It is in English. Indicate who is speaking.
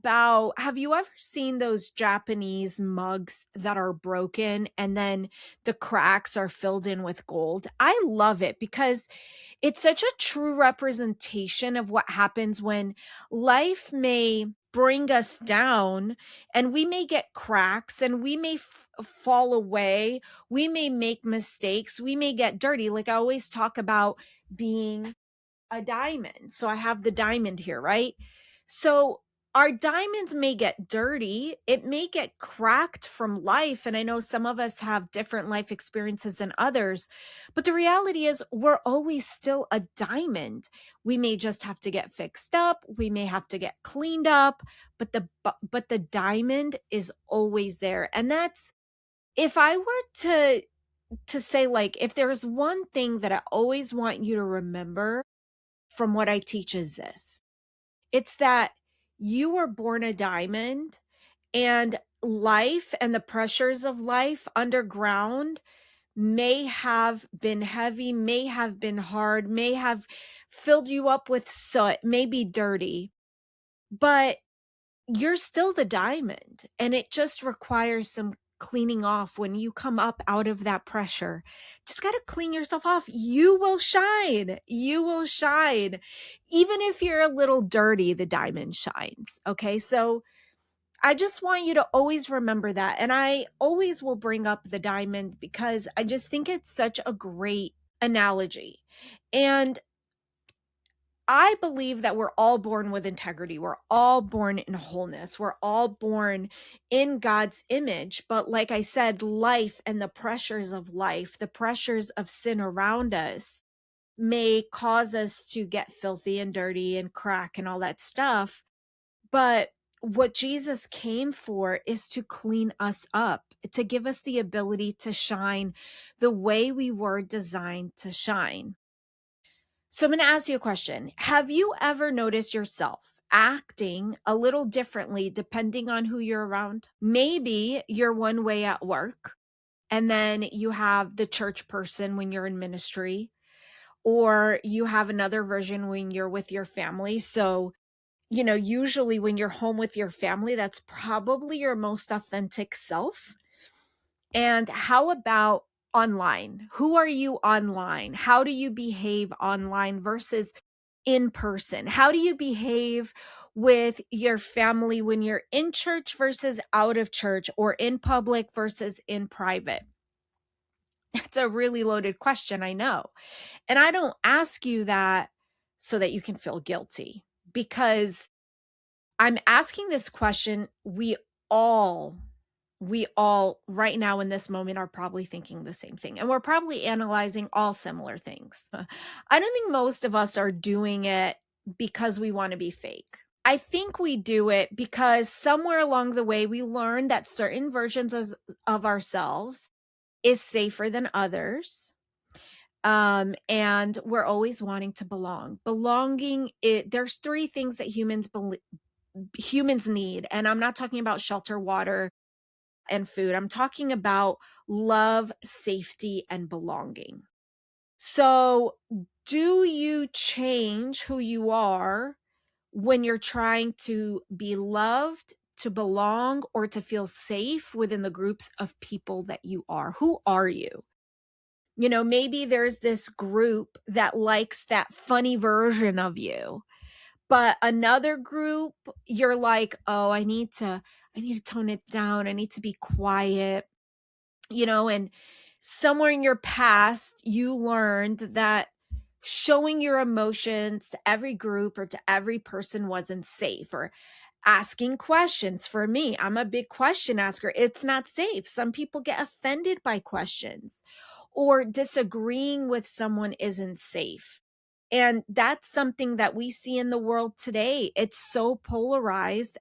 Speaker 1: about, have you ever seen those Japanese mugs that are broken and then the cracks are filled in with gold? I love it because it's such a true representation of what happens when life may bring us down and we may get cracks and we may fall away. We may make mistakes. We may get dirty. Like I always talk about being a diamond. So I have the diamond here, right? So our diamonds may get dirty. It may get cracked from life. And I know some of us have different life experiences than others, but the reality is we're always still a diamond. We may just have to get fixed up. We may have to get cleaned up, but the diamond is always there. And that's, if I were to say, like, if there's one thing that I always want you to remember from what I teach is this. It's that you were born a diamond, and life and the pressures of life underground may have been heavy, may have been hard, may have filled you up with soot, may be dirty, but you're still the diamond. And it just requires some cleaning off when you come up out of that pressure. Just got to clean yourself off. You will shine. You will shine. Even if you're a little dirty, the diamond shines. Okay. So I just want you to always remember that. And I always will bring up the diamond because I just think it's such a great analogy. And I believe that we're all born with integrity. We're all born in wholeness. We're all born in God's image. But like I said, life and the pressures of life, the pressures of sin around us may cause us to get filthy and dirty and crack and all that stuff. But what Jesus came for is to clean us up, to give us the ability to shine the way we were designed to shine. So I'm going to ask you a question. Have you ever noticed yourself acting a little differently depending on who you're around? Maybe you're one way at work, and then you have the church person when you're in ministry, or you have another version when you're with your family. So, usually when you're home with your family, that's probably your most authentic self. And how about online? Who are you online? How do you behave online versus in person? How do you behave with your family when you're in church versus out of church, or in public versus in private? It's a really loaded question, I know. And I don't ask you that so that you can feel guilty, because I'm asking this question. All we all right now in this moment are probably thinking the same thing, and we're probably analyzing all similar things. I don't think most of us are doing it because we want to be fake. I think we do it because somewhere along the way we learned that certain versions of ourselves is safer than others. And we're always wanting to belong. Belonging, there's three things that humans need, and I'm not talking about shelter, water, and food. I'm talking about love, safety, and belonging. So, do you change who you are when you're trying to be loved, to belong, or to feel safe within the groups of people that you are? Who are you? Maybe there's this group that likes that funny version of you, but another group, you're like, oh, I need to tone it down. I need to be quiet, and somewhere in your past, you learned that showing your emotions to every group or to every person wasn't safe, or asking questions. For me, I'm a big question asker. It's not safe. Some people get offended by questions, or disagreeing with someone isn't safe. And that's something that we see in the world today. It's so polarized.